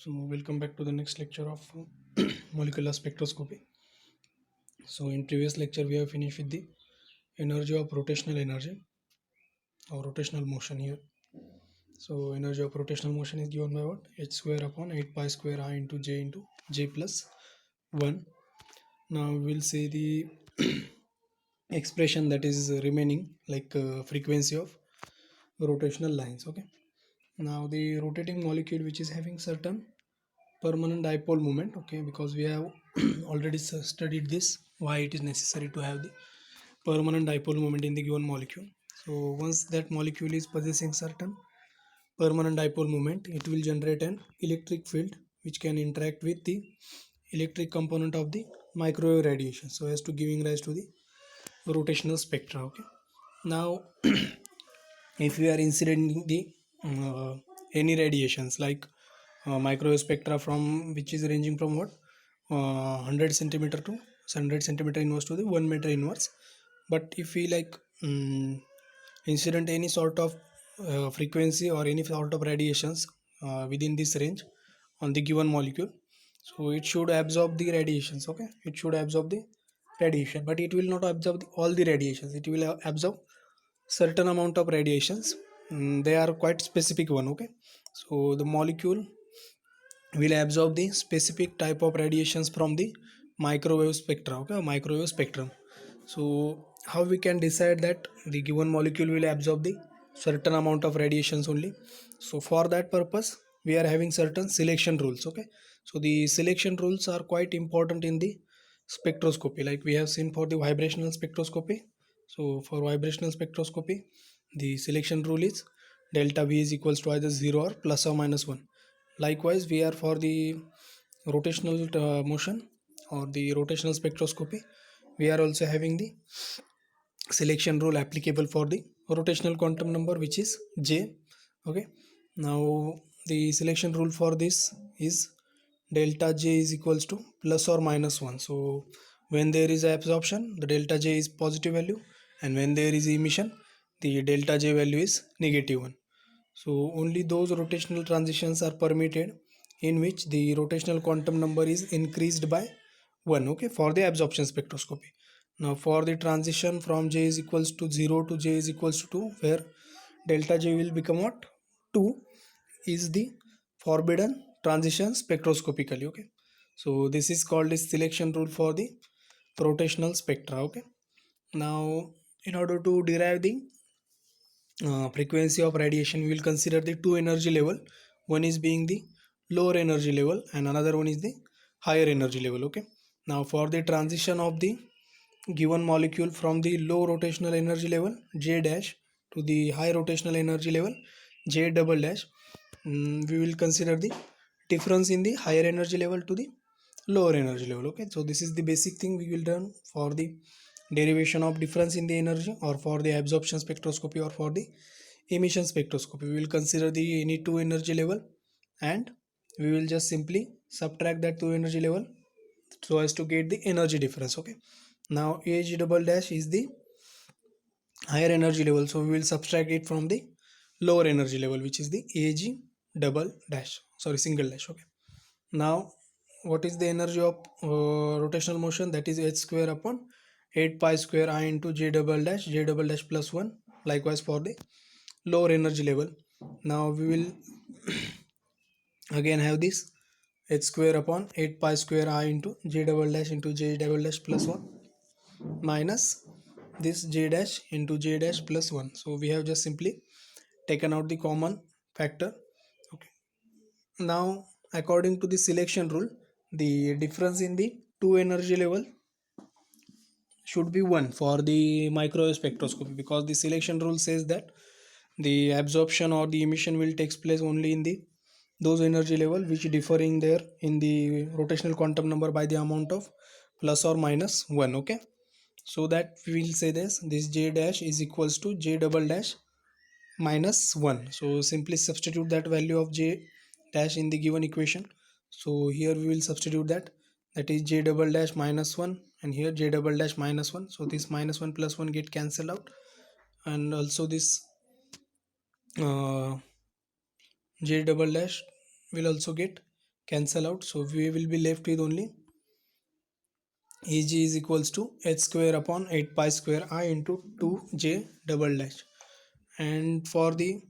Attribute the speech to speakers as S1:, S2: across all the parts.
S1: So welcome back to the next lecture of molecular spectroscopy. So in previous lecture we have finished with the energy of rotational energy or rotational motion here. So energy of rotational motion is given by what? H square upon 8 pi square I into j plus 1. Now we will see the expression that is remaining, like frequency of rotational lines. Okay. Now the rotating molecule which is having certain permanent dipole moment, okay, because we have already studied this, why it is necessary to have the permanent dipole moment in the given molecule. So once that molecule is possessing certain permanent dipole moment, it will generate an electric field which can interact with the electric component of the microwave radiation, so as to giving rise to the rotational spectra. Okay. Now if we are incident the any radiations like microwave spectra from which is ranging from what 100 centimeter to 100 centimeter inverse to the 1 meter inverse. But if we like incident any sort of frequency or any sort of radiations within this range on the given molecule, so it should absorb the radiations. Okay, it should absorb the radiation, but it will not absorb all the radiations. It will absorb certain amount of radiations. They are quite specific one. Okay, so the molecule will absorb the specific type of radiations from the microwave spectra. Okay, microwave spectrum. So how we can decide that the given molecule will absorb the certain amount of radiations only? So for that purpose we are having certain selection rules. Okay, so the selection rules are quite important in the spectroscopy, like we have seen for the vibrational spectroscopy. So for vibrational spectroscopy, the selection rule is delta V is equals to either 0 or plus or minus 1. Likewise, we are for the rotational motion or the rotational spectroscopy, we are also having the selection rule applicable for the rotational quantum number, which is J. Okay. Now the selection rule for this is delta J is equals to plus or minus 1. So when there is absorption, the delta J is positive value, and when there is emission, the delta J value is negative 1. So only those rotational transitions are permitted in which the rotational quantum number is increased by 1. Okay, for the absorption spectroscopy. Now for the transition from J is equals to 0 to J is equals to 2, where delta J will become what? 2, is the forbidden transition spectroscopically. Okay, so this is called a selection rule for the rotational spectra. Okay, now in order to derive the frequency of radiation, we will consider the two energy level. One is being the lower energy level and another one is the higher energy level. Okay, now for the transition of the given molecule from the low rotational energy level J dash to the high rotational energy level J double dash, we will consider the difference in the higher energy level to the lower energy level. Okay, so this is the basic thing we will done for the derivation of difference in the energy, or for the absorption spectroscopy, or for the emission spectroscopy. We will consider the any two energy level, and we will just simply subtract that two energy level so as to get the energy difference. Okay, now Ag double dash is the higher energy level, so we will subtract it from the lower energy level, which is the Ag double dash, sorry, single dash. Okay, now what is the energy of rotational motion? That is h square upon 8 pi square I into j double dash plus 1. Likewise for the lower energy level, now we will again have this h square upon 8 pi square I into j double dash plus 1 minus this j dash into j dash plus 1. So we have just simply taken out the common factor. Okay, now according to the selection rule, the difference in the two energy level should be 1 for the microwave spectroscopy, because the selection rule says that the absorption or the emission will takes place only in the those energy level which differing there in the rotational quantum number by the amount of plus or minus 1. Okay, so that we will say this j dash is equals to j double dash minus 1. So simply substitute that value of j dash in the given equation. So here we will substitute that, that is j double dash minus 1, and here j double dash minus 1. So this minus 1 plus 1 get cancelled out, and also this uh, j double dash will also get cancel out, so we will be left with only Eg is equals to h square upon 8 pi square I into 2j double dash. And for the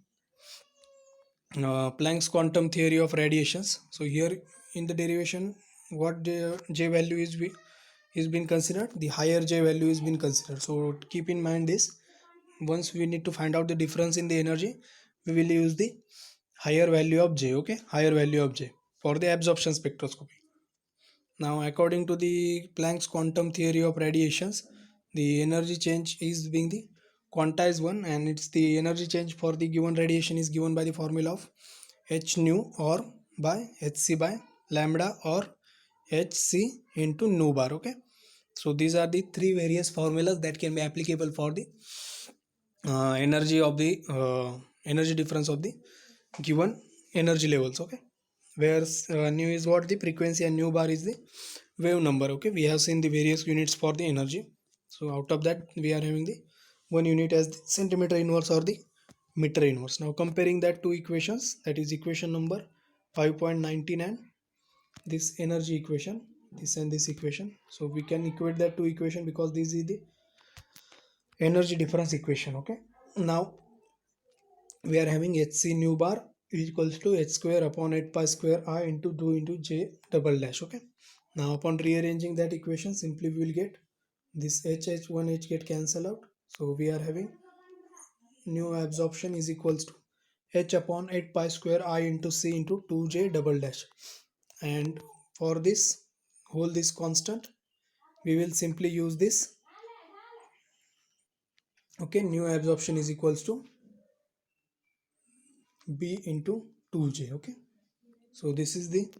S1: Planck's quantum theory of radiations, so here in the derivation, what the j value is been considered, the higher j value is been considered. So keep in mind this, once we need to find out the difference in the energy, we will use the higher value of j, okay, higher value of j for the absorption spectroscopy. Now according to the Planck's quantum theory of radiations, the energy change is being the quantized one, and it's the energy change for the given radiation is given by the formula of h nu or by hc by lambda or hc into nu bar, okay. So these are the three various formulas that can be applicable for the energy of the energy difference of the given energy levels, okay, where nu is what the frequency and nu bar is the wave number, okay. We have seen the various units for the energy, so out of that we are having the one unit as the centimeter inverse or the meter inverse. Now comparing that two equations, that is equation number 5.19 and this energy equation, this and this equation, so we can equate that two equation because this is the energy difference equation, okay. Now we are having hc nu bar is equals to h square upon 8 pi square I into 2 into j double dash, okay. Now upon rearranging that equation, simply we will get this one h get cancel out, so we are having new absorption is equals to h upon 8 pi square I into c into 2j double dash. And for this whole this constant, we will simply use this, okay. New absorption is equals to b into 2j, okay. So this is the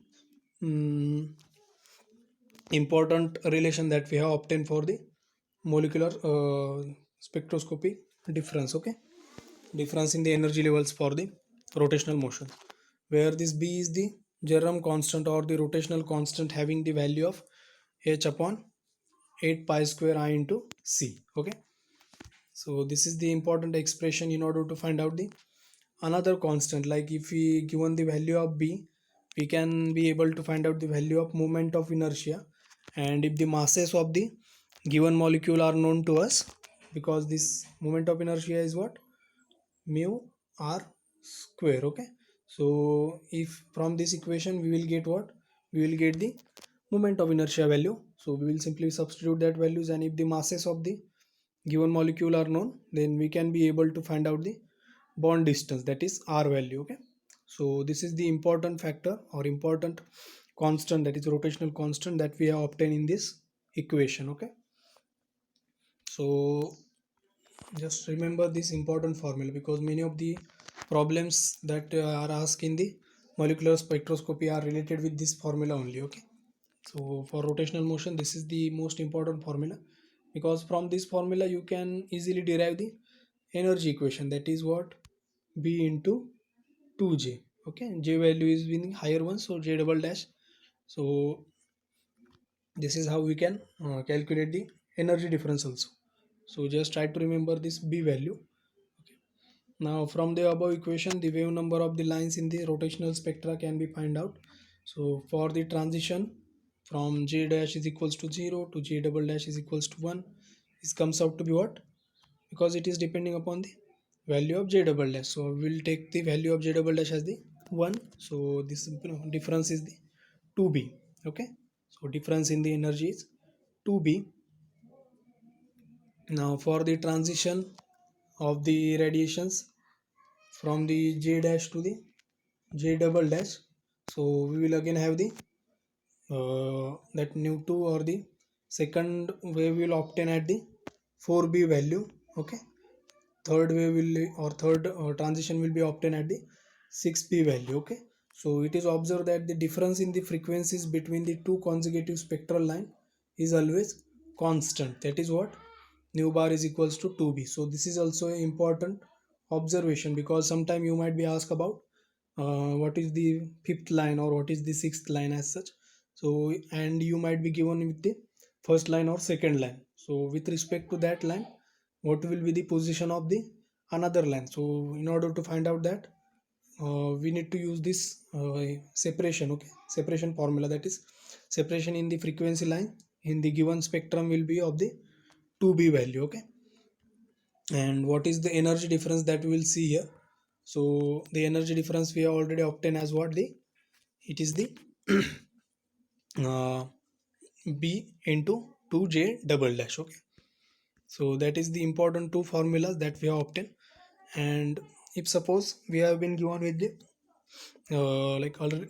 S1: important relation that we have obtained for the molecular spectroscopy difference, okay, difference in the energy levels for the rotational motion, where this b is the Jerome constant or the rotational constant having the value of h upon 8 pi square I into c, okay. So this is the important expression in order to find out the another constant. Like if we given the value of b, we can be able to find out the value of moment of inertia, and if the masses of the given molecule are known to us, because this moment of inertia is what, mu r square, okay. So if from this equation we will get what, we will get the moment of inertia value, so we will simply substitute that values, and if the masses of the given molecule are known, then we can be able to find out the bond distance, that is r value, okay. So this is the important factor or important constant, that is rotational constant, that we have obtained in this equation, okay. So just remember this important formula, because many of the problems that are asked in the molecular spectroscopy are related with this formula only, okay. So for rotational motion, this is the most important formula, because from this formula you can easily derive the energy equation, that is what, b into 2j, okay. J value is being higher one, so j double dash. So this is how we can calculate the energy difference also. So just try to remember this b value. Now from the above equation, the wave number of the lines in the rotational spectra can be find out. So for the transition from j dash is equals to 0 to j double dash is equals to 1, this comes out to be what, because it is depending upon the value of j double dash, so we will take the value of j double dash as the 1, so this difference is the 2b, okay. So difference in the energy is 2b. Now for the transition of the radiations from the j dash to the j double dash, so we will again have the that nu 2 or the second wave will obtain at the 4b value, okay. Third wave will, or third transition will be obtained at the 6b value, okay. So it is observed that the difference in the frequencies between the two consecutive spectral line is always constant, that is what, nu bar is equals to 2b. So this is also an important observation, because sometime you might be asked about what is the fifth line or what is the sixth line as such. So and you might be given with the first line or second line, so with respect to that line, what will be the position of the another line. So in order to find out that, we need to use this separation, okay, separation formula, that is separation in the frequency line in the given spectrum will be of the 2b value, okay. And what is the energy difference that we will see here? So the energy difference we have already obtained as what, the it is the uh, b into 2j double dash, okay. So that is the important two formulas that we have obtained. And if suppose we have been given with the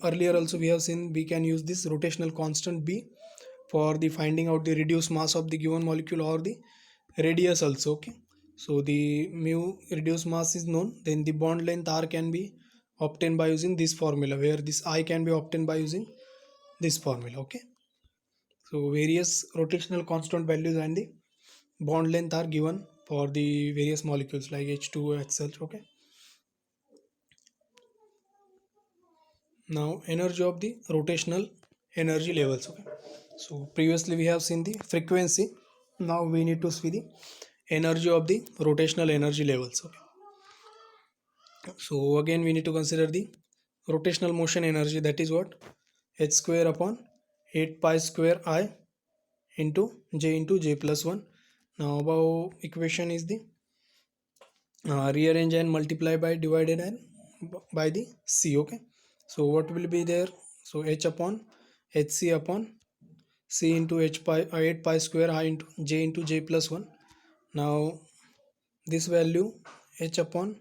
S1: earlier also we have seen we can use this rotational constant b for the finding out the reduced mass of the given molecule or the radius also, okay. So the mu reduced mass is known, then the bond length r can be obtained by using this formula, where this I can be obtained by using this formula, okay. So various rotational constant values and the bond length are given for the various molecules like H2O, HCl, okay. Now energy of the rotational energy levels, okay. So previously we have seen the frequency, now we need to see the energy of the rotational energy levels, okay. So again we need to consider the rotational motion energy, that is what, h square upon 8 pi square I into j plus 1. Now above equation is the rearrange and multiply by divided and by the c, okay. So what will be there? So h upon hc upon c into h pi 8 pi square I into j plus 1. Now this value h upon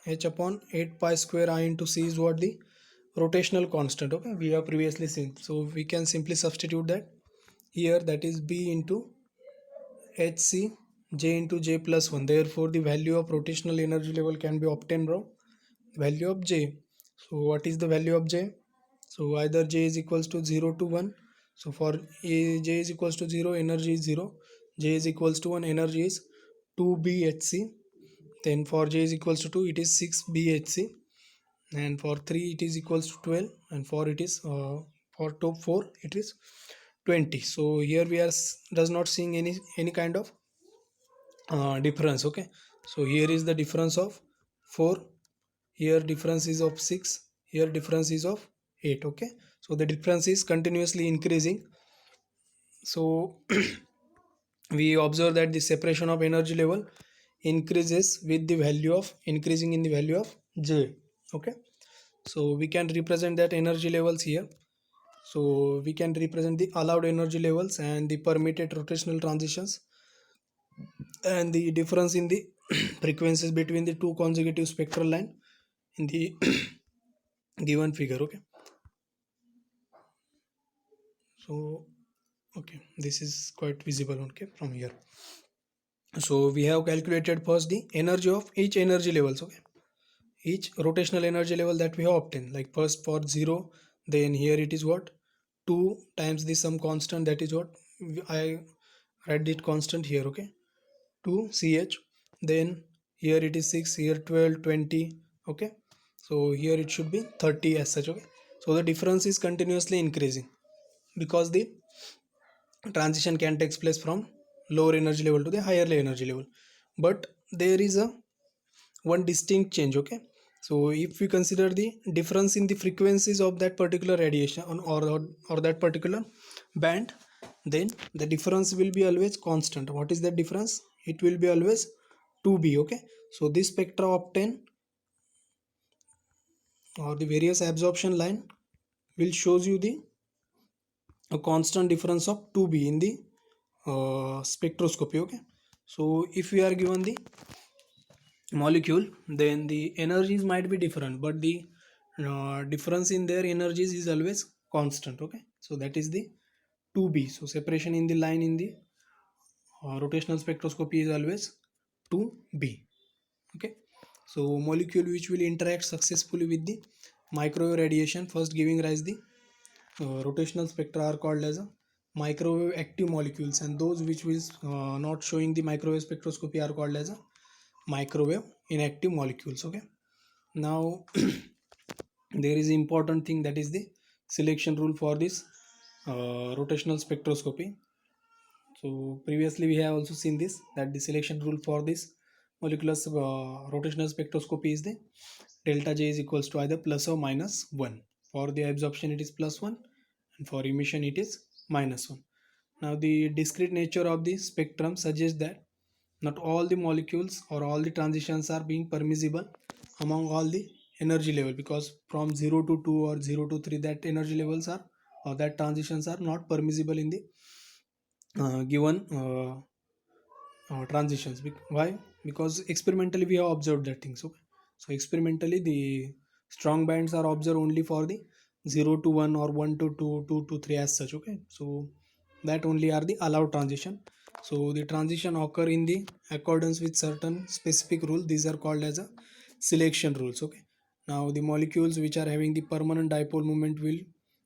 S1: 8 pi square I into c is what, the rotational constant, okay, we have previously seen. So we can simply substitute that here, that is b into hc j into j plus 1. Therefore the value of rotational energy level can be obtained from value of j. So what is the value of j? So either j is equals to 0 to 1. So for j is equals to 0, energy is 0. J is equals to 1, energy is 2bhc. Then for j is equals to 2, it is 6bhc. And for 3 it is equals to 12. And for it is for top 4 it is 20. So here we are does not seeing any kind of difference, okay. So here is the difference of 4, here difference is of 6, here difference is of 8, okay. So the difference is continuously increasing. So we observe that the separation of energy level increases with the value of increasing in the value of j, okay. So we can represent that energy levels here. So we can represent the allowed energy levels and the permitted rotational transitions and the difference in the frequencies between the two consecutive spectral line in the given figure, okay. So okay, this is quite visible, okay, from here. So we have calculated first the energy of each energy levels, okay, each rotational energy level that we have obtained. Like first for 0, then here it is what, 2 times the some constant, that is what I write it constant here, okay, 2 ch. Then here it is 6, here 12, 20, okay. So here it should be 30 as such, okay. So the difference is continuously increasing because the transition can take place from lower energy level to the higher energy level. But there is a one distinct change, okay. So if we consider the difference in the frequencies of that particular radiation or that particular band, then the difference will be always constant. What is that difference? It will be always 2b, okay. So this spectra obtained or the various absorption line will shows you the a constant difference of 2b in the spectroscopy, okay. So if we are given the molecule, then the energies might be different, but the difference in their energies is always constant, okay. So that is the 2b. So separation in the line in the rotational spectroscopy is always 2b, okay. So molecule which will interact successfully with the microwave radiation, first giving rise the rotational spectra, are called as a microwave active molecules, and those which is not showing the microwave spectroscopy are called as a microwave inactive molecules, okay. Now there is important thing, that is the selection rule for this rotational spectroscopy. So previously we have also seen this, that the selection rule for this molecular rotational spectroscopy is the delta J is equals to either plus or minus 1. For the absorption it is plus 1, and for emission it is minus 1. Now the discrete nature of the spectrum suggests that not all the molecules or all the transitions are being permissible among all the energy level, because from 0 to 2 or 0 to 3 that energy levels are, or that transitions are not permissible in the given transitions. Why? Because experimentally we have observed that things. Okay, so experimentally the strong bands are observed only for the 0 to 1 or 1 to 2, 2 to 3 as such. Okay, so that only are the allowed transition. So the transition occur in the accordance with certain specific rule. These are called as a selection rules. Okay, now the molecules which are having the permanent dipole moment will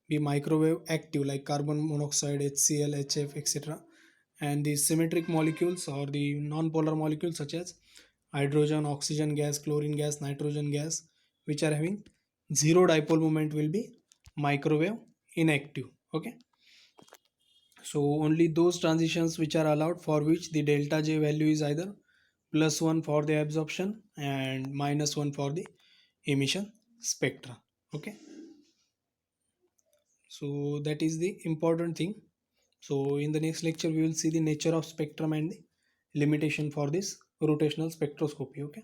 S1: be microwave active, like carbon monoxide, HCl, HF, etc. And the symmetric molecules or the non-polar molecules such as hydrogen, oxygen gas, chlorine gas, nitrogen gas, which are having zero dipole moment, will be microwave inactive. Okay, so only those transitions which are allowed, for which the delta J value is either plus 1 for the absorption and minus 1 for the emission spectra. Okay, so that is the important thing. So in the next lecture we will see the nature of spectrum and the limitation for this rotational spectroscopy. Okay.